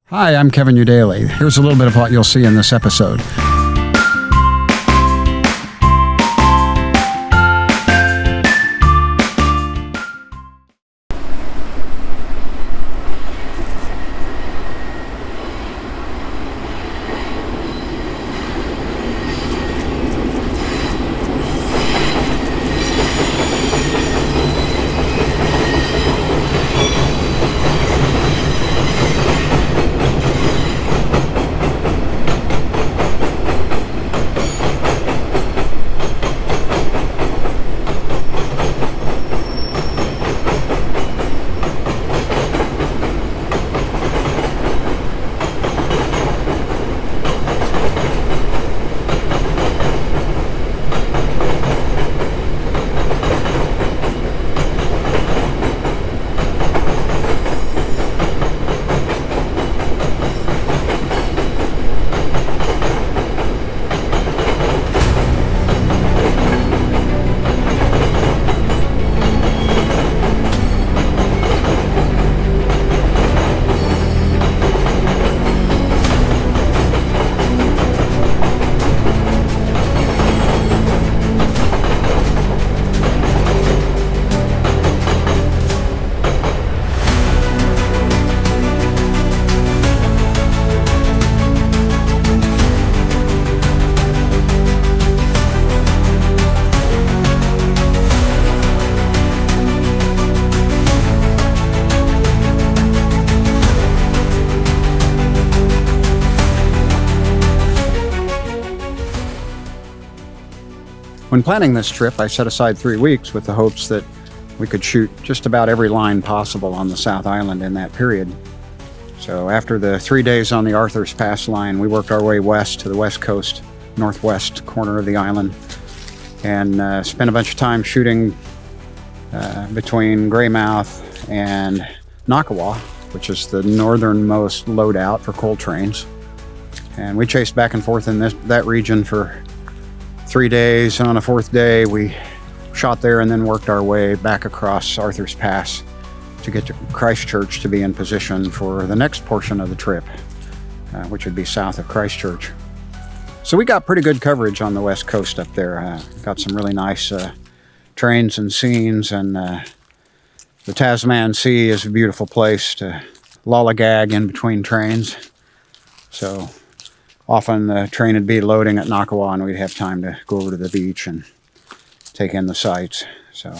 Hi, I'm Kevin EuDaly. Here's a little bit of what you'll see in this episode. When planning this trip, I set aside 3 weeks with the hopes that we could shoot just about every line possible on the South Island in that period. So after the 3 days on the Arthur's Pass line, we worked our way west to the west coast, northwest corner of the island, and spent a bunch of time shooting between Greynouth and Ngakawau, which is the northernmost loadout for coal trains. And we chased back and forth in that region for 3 days, and on the 4th day we shot there and then worked our way back across Arthur's Pass to get to Christchurch to be in position for the next portion of the trip, which would be south of Christchurch. So we got pretty good coverage on the west coast up there. Got some really nice trains and scenes, and the Tasman Sea is a beautiful place to lollygag in between trains. So often the train would be loading at Ngakawau and we'd have time to go over to the beach and take in the sights. So,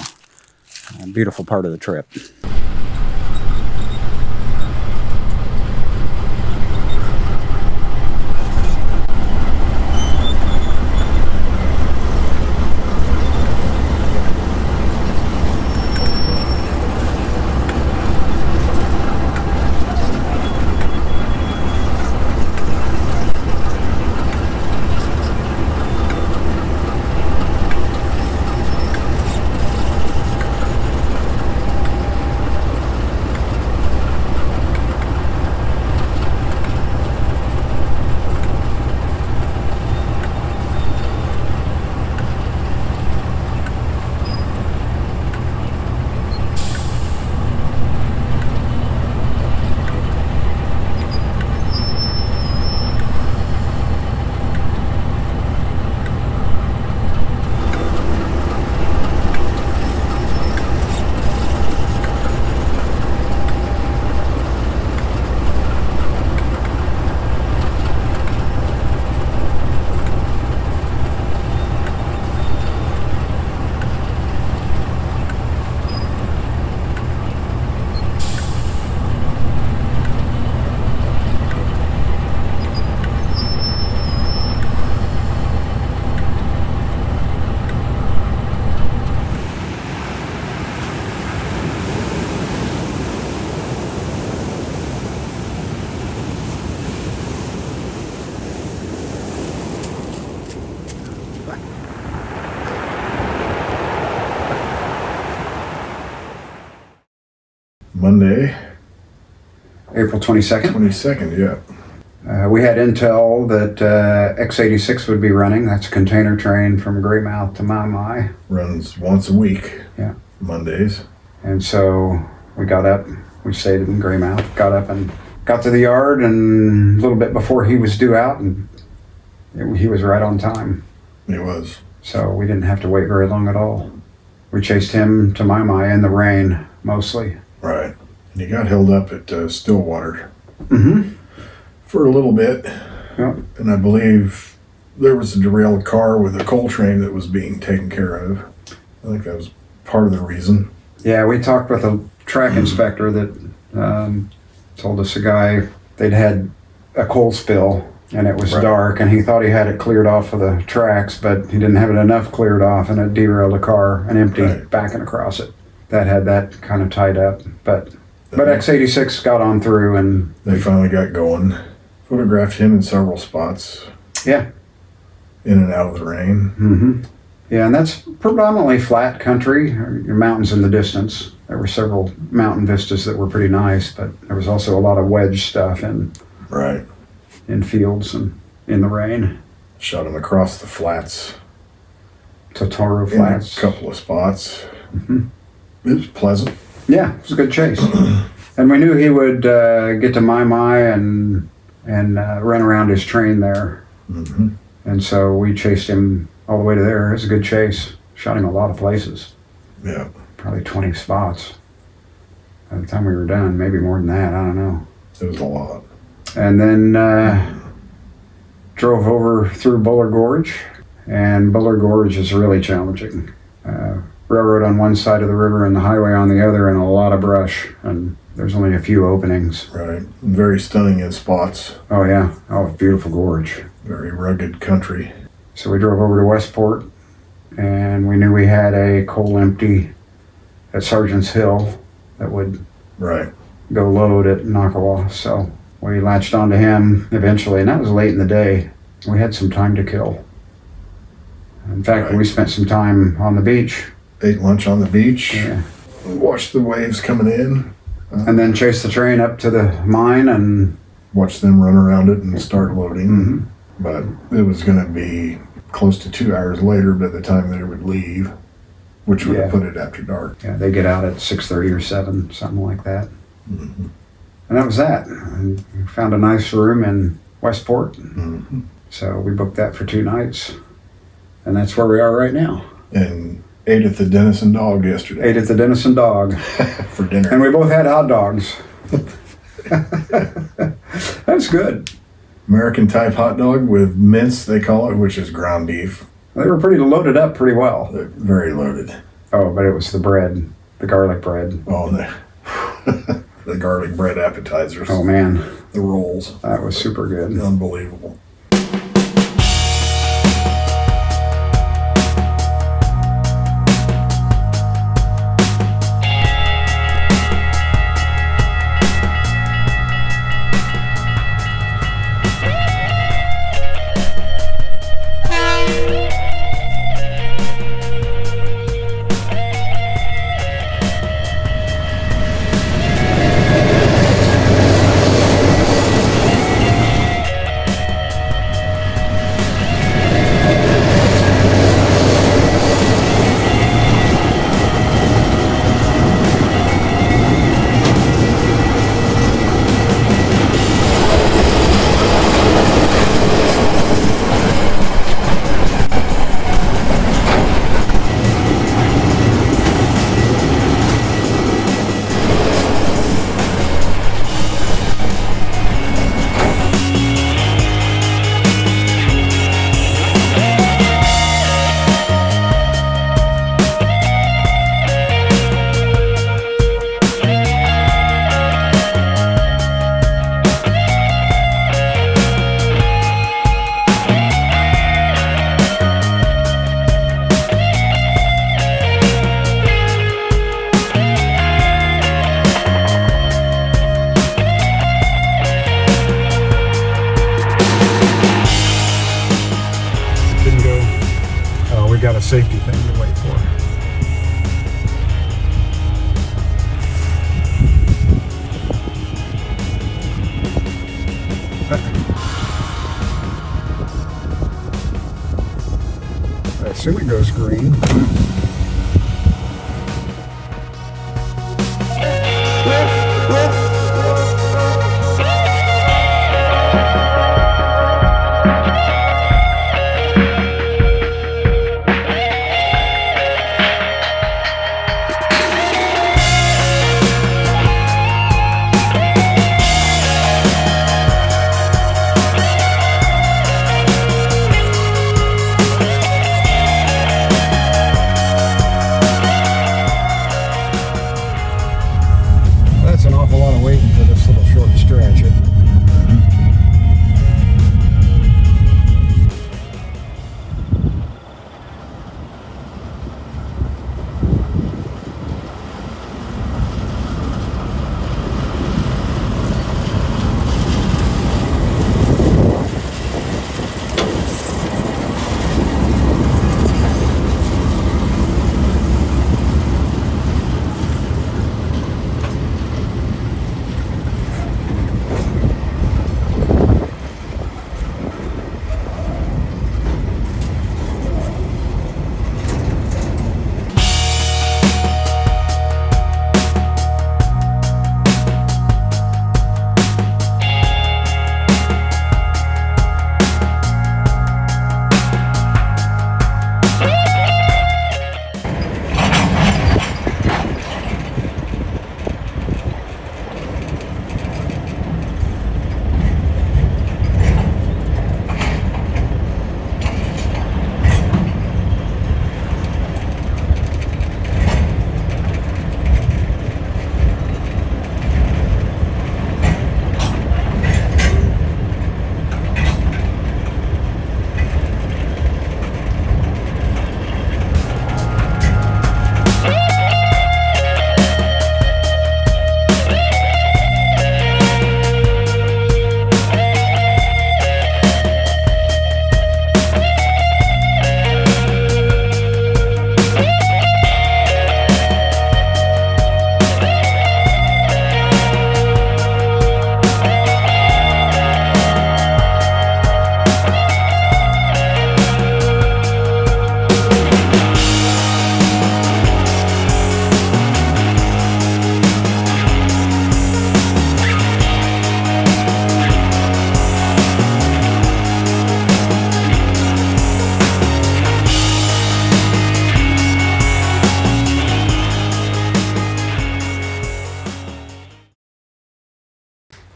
a beautiful part of the trip. Monday, April 22nd. 22nd, yeah. We had intel that X86 would be running. That's a container train from Greymouth to Mai. Runs once a week, Yeah. Mondays. And so we got up, we stayed in Greymouth, got up and got to the yard, and a little bit before he was due out, and he was right on time. He was. So we didn't have to wait very long at all. We chased him to my in the rain, mostly. Right. And he got held up at Stillwater Mm-hmm. for a little bit. Yep. And I believe there was a derailed car with a coal train that was being taken care of. I think that was part of the reason. Yeah, we talked with a track inspector that told us a guy, they'd had a coal spill, and it was Right. dark, and he thought he had it cleared off of the tracks, but he didn't have it enough cleared off, and it derailed a car, an empty, Right. backing across it. That had that kind of tied up, but X86 got on through, and They finally got going. Photographed him in several spots, yeah. in and out of the rain. Mm-hmm. Yeah, and that's predominantly flat country, your mountains in the distance. There were several mountain vistas that were pretty nice, but there was also a lot of wedge stuff in Right. fields and in the rain. Shot him across the flats. Totoro In Flats. a couple of spots. Mhm. It was pleasant. Yeah, it was a good chase. And we knew he would get to Mai and run around his train there. Mm-hmm. And so we chased him all the way to there. It was a good chase. Shot him a lot of places. Yeah. Probably 20 spots. By the time we were done, maybe more than that, I don't know. It was a lot. And then drove over through Buller Gorge. And Buller Gorge is really challenging. Railroad on one side of the river and the highway on the other, and a lot of brush. And there's only a few openings. Right. Very stunning in spots. Oh yeah, oh, beautiful gorge. Very rugged country. So we drove over to Westport, and we knew we had a coal empty at Sergeant's Hill that would Right. go load at Ngakawau. So we latched onto him eventually, and that was late in the day. We had some time to kill. In fact, Right. we spent some time on the beach. Ate lunch on the beach. Yeah. Watched the waves coming in. And then chased the train up to the mine, and Watched them run around it and start loading. Mhm. But it was going to be close to 2 hours later by the time they would leave, which would have Yeah. put it after dark. yeah, they get out at 6:30 or 7, something like that. Mm-hmm. And that was that. And we found a nice room in Westport. Mm-hmm. So we booked that for 2 nights. And that's where we are right now. And ate at the Denison Dog yesterday Ate at the Denison Dog. for dinner. And we both had hot dogs. That's good. American type hot dog with mince, they call it, which is ground beef. They were pretty loaded up pretty well. They're very loaded. Oh, but it was the bread, the garlic bread. Oh, and the garlic bread appetizers. Oh man, The rolls. that was super good. Unbelievable. Got a safety thing to wait for. I assume it goes green.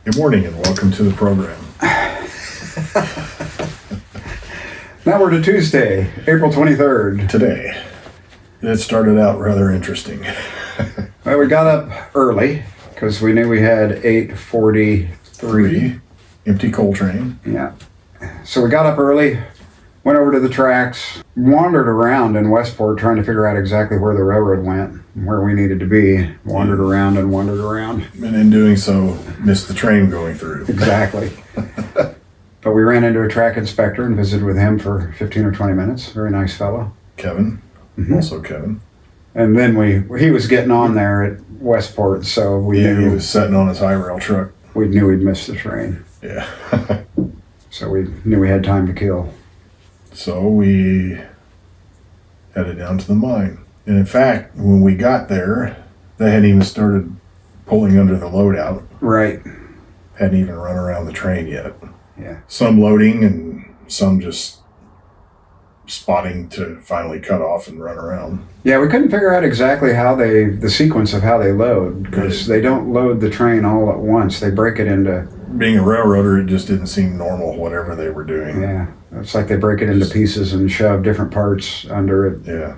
Good morning and welcome to the program. Now we're to Tuesday, April 23rd. Today, it started out rather interesting. Well, we got up early because we knew we had 8:43. Empty coal train. Yeah. So we got up early, went over to the tracks, wandered around in Westport trying to figure out exactly where the railroad went, where we needed to be. Wandered around and wandered around. And in doing so, missed the train going through. Exactly. But we ran into a track inspector and visited with him for 15 or 20 minutes. Very nice fellow. Kevin, also Kevin. And then he was getting on there at Westport, so we He knew was sitting on his high rail truck. we knew we'd missed the train. Yeah. So we knew we had time to kill. So we headed down to the mine. And in fact, when we got there, they hadn't even started pulling under the loadout. Right. Hadn't even run around the train yet. Yeah. Some loading and some just spotting to finally cut off and run around. Yeah, we couldn't figure out exactly the sequence of how they load, because they don't load the train all at once. They break it into... Being a railroader, it just didn't seem normal, whatever they were doing. Yeah, it's like they break it into pieces and shove different parts under it. Yeah.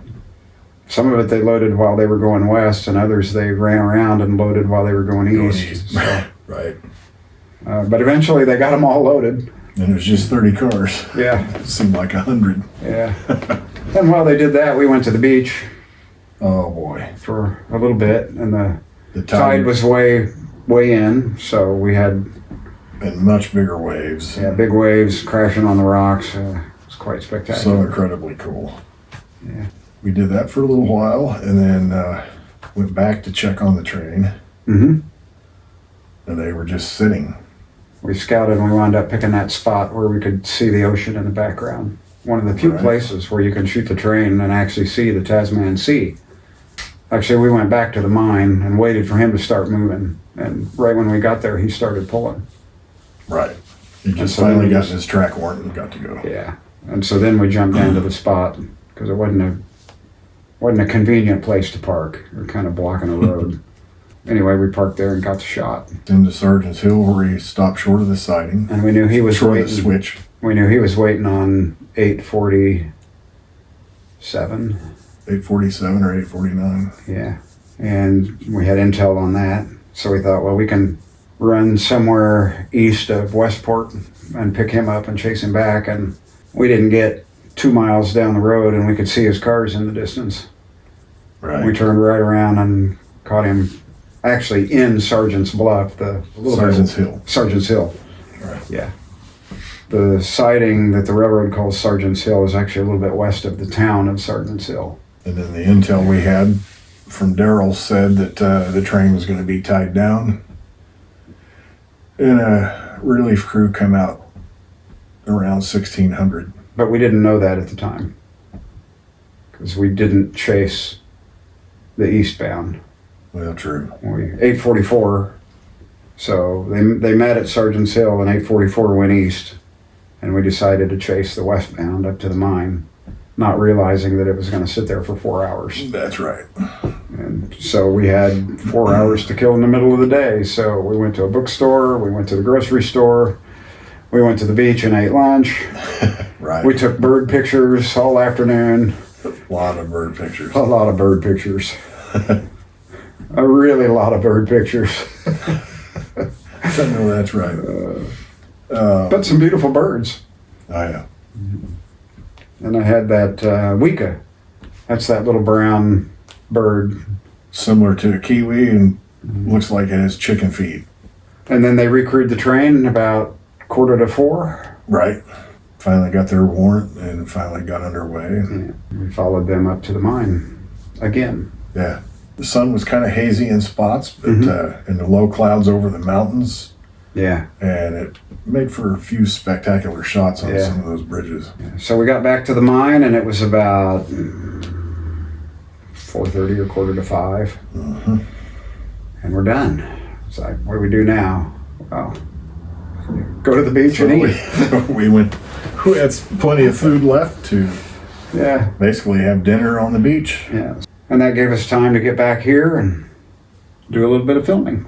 Some of it they loaded while they were going west, and others they ran around and loaded while they were going east. So, right. but eventually they got them all loaded. And it was just 30 cars. Yeah. It seemed like 100. Yeah. And while they did that, we went to the beach Oh boy. for a little bit, and the The tide was way in, so we had and much bigger waves. big waves crashing on the rocks. It was quite spectacular. So incredibly cool. Yeah. We did that for a little while and then went back to check on the train. Mm-hmm. And they were just sitting. We scouted and we wound up picking that spot where we could see the ocean in the background. One of the few Right. places where you can shoot the train and actually see the Tasman Sea. Actually, we went back to the mine and waited for him to start moving. And right when we got there, he started pulling. Right. He just so finally then got his track warrant and got to go. Yeah. And so then we jumped down to the spot because it wasn't a convenient place to park. We were kind of blocking the road. Anyway, we parked there and got the shot. Then to Sergeant's Hill where he stopped short of the siding. And we knew he was Short of waiting. the switch. We knew he was waiting on 847. 847 or 849. Yeah. And we had intel on that. So we thought, well, we can run somewhere east of Westport and pick him up and chase him back. And we didn't get 2 miles down the road and we could see his cars in the distance. Right. We turned right around and caught him actually in Sergeant's Bluff, Sergeant's Hill. Sergeant's Hill. Right. Yeah. The siding that the railroad calls Sergeant's Hill is actually a little bit west of the town of Sergeant's Hill. And then the intel we had from Darrell said that the train was going to be tied down. And a relief crew come out around 1600. But we didn't know that at the time because we didn't chase the eastbound. Well, true. 844. So they met at Sergeant's Hill and 844 went east. And we decided to chase the westbound up to the mine, not realizing that it was going to sit there for 4 hours. That's right. And so we had 4 hours to kill in the middle of the day. So we went to a bookstore, we went to the grocery store, we went to the beach and ate lunch. Right. We took bird pictures all afternoon. A lot of bird pictures. A lot of bird pictures. A really lot of bird pictures. I know that's right. But some beautiful birds. Oh, yeah. And I had that Weka. That's that little brown bird. Similar to a kiwi and looks like it has chicken feet. And then they recrewed the train about 3:45. Right. Finally got their warrant and finally got underway. Yeah. We followed them up to the mine again. Yeah. The sun was kind of hazy in spots, but in the low clouds over the mountains. Yeah. And it made for a few spectacular shots on Yeah. some of those bridges. So we got back to the mine and it was about 4:30 or 4:45. And we're done. It's like, what do we do now? Well, go to the beach and eat. we had plenty of food left to Yeah. basically have dinner on the beach. Yeah. And that gave us time to get back here and do a little bit of filming.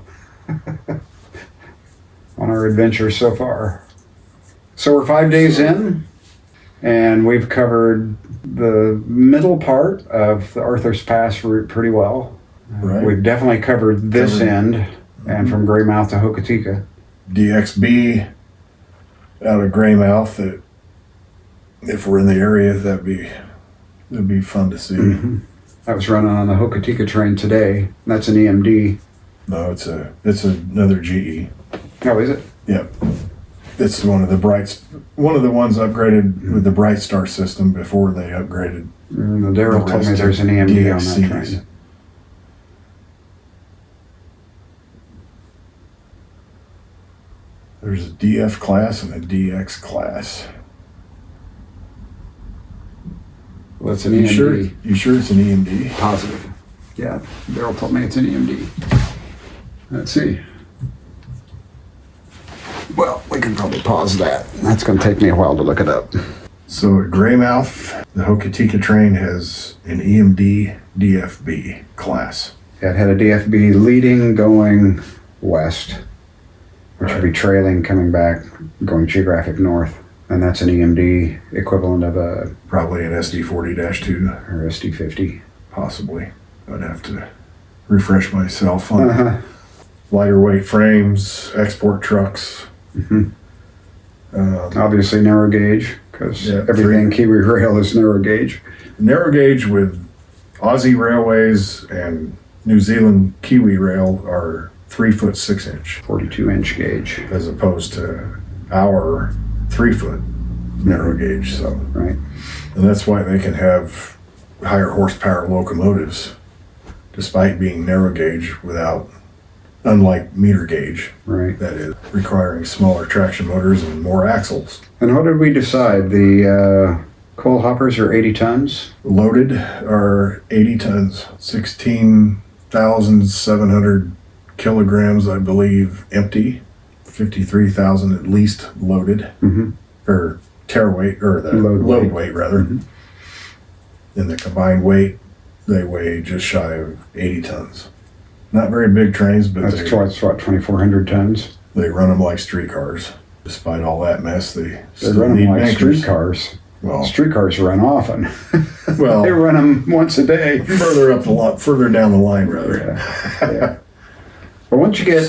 on our adventure so far. So we're 5 days in, and we've covered the middle part of the Arthur's Pass route pretty well. Right. We've definitely covered this end, and from Greymouth to Hokitika. DXB out of Greymouth, that if we're in the area, that'd be fun to see. Mm-hmm. I was running on the Hokitika train today. That's an EMD. No, it's another GE. Oh, is it? Yep. It's one of the ones upgraded with the Bright Star system before they upgraded. Daryl told me there's an EMD on that train. There's a DF class and a DX class. Well, it's an EMD. You sure it's an EMD? Positive. Yeah, Daryl told me it's an EMD. Let's see. Well, we can probably pause that. That's going to take me a while to look it up. So at Greymouth, the Hokitika train has an EMD DFB class. Yeah, it had a DFB leading going west, which would be trailing coming back, going geographic north. And that's an EMD equivalent of a... Probably an SD40-2. Or SD50. Possibly. I'd have to refresh myself on lighter weight frames, export trucks. Mm-hmm. Obviously narrow gauge, because everything Kiwi Rail is narrow gauge. Narrow gauge with Aussie Railways and New Zealand Kiwi Rail are 3 foot 6 inch. 42-inch gauge. As opposed to our 3 foot narrow gauge. So right. And that's why they can have higher horsepower locomotives despite being narrow gauge unlike meter gauge. Right. That is requiring smaller traction motors and more axles. And what did we decide? The coal hoppers are 80 tons? Loaded are 80 tons, 16,700 kilograms, I believe, empty, 53,000 at least loaded, or tare weight, or the load weight rather. Mm-hmm. And the combined weight, they weigh just shy of 80 tons. Not very big trains, but that's what, 2,400 tons? They run them like streetcars. Despite all that mess, they run them like streetcars. Well, streetcars run often. Well, they run them once a day. Further down the line, rather. Yeah. But once you get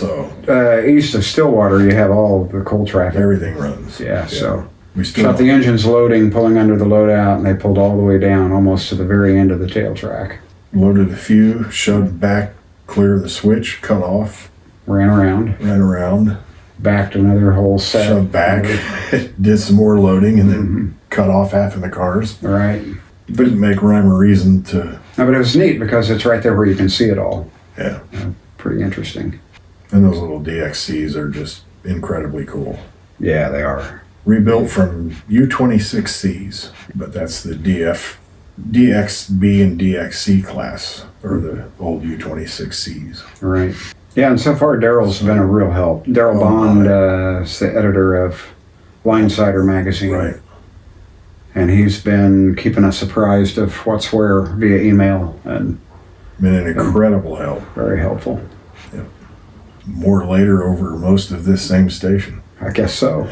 east of Stillwater, you have all the coal traffic. Everything runs. Yeah. So we shot the engines loading, pulling under the loadout, and they pulled all the way down, almost to the very end of the tail track. Loaded a few, shoved back, clear the switch, cut off. Ran around. Backed another whole set. Shoved back, did some more loading, and then cut off half of the cars. Right. Didn't make rhyme or reason to... No, but it was neat because it's right there where you can see it all. Yeah. Pretty interesting. And those little DXCs are just incredibly cool. Yeah, they are. Rebuilt from U26Cs, but that's the DXB and DXC class, or the old U26Cs. Right. Yeah, and so far Daryl's been a real help. Daryl Bond is the editor of Linesider magazine. Right. And he's been keeping us apprised of what's where via email, and been an incredible help. Very helpful. Yep. More later over most of this same station. I guess so.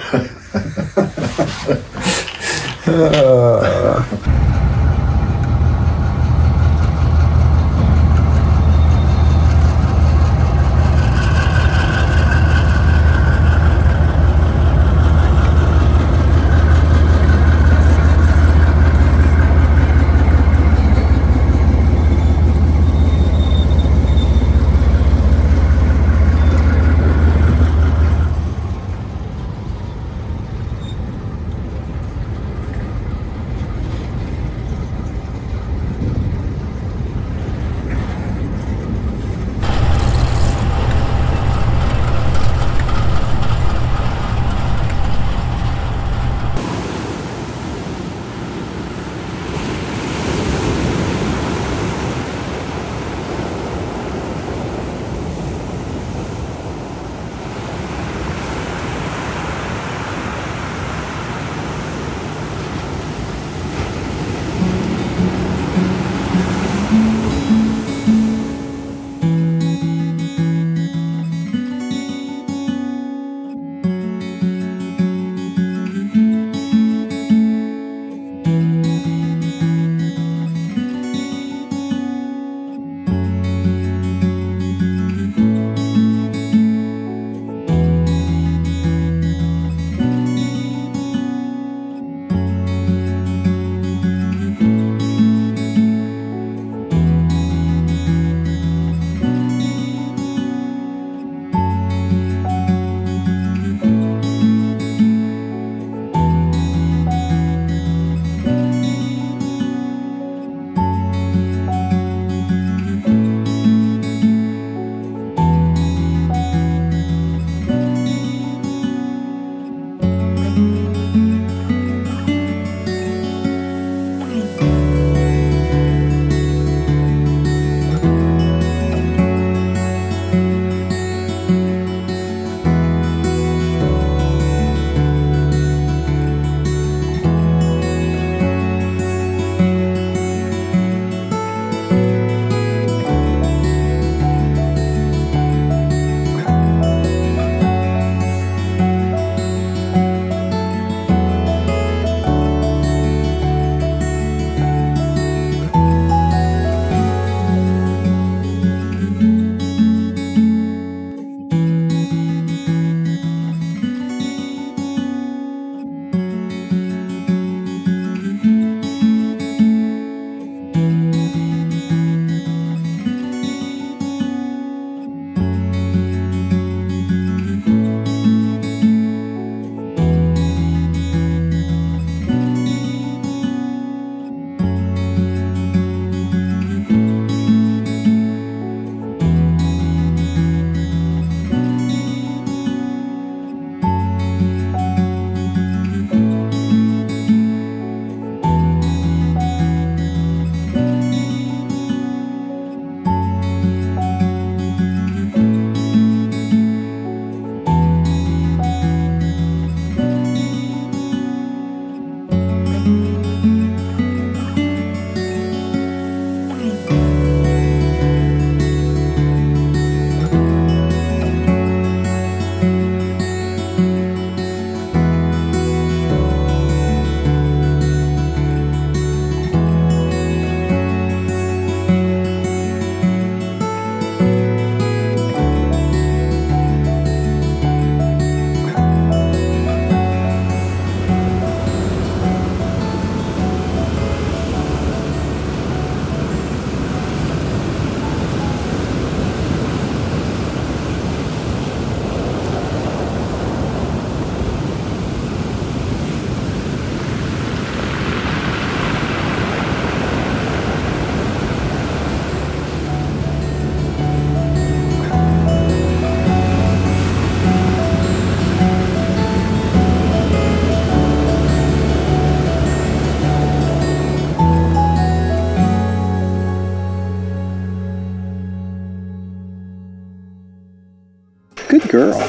Good girl.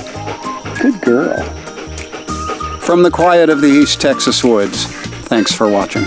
Good girl. From the quiet of the East Texas woods, thanks for watching.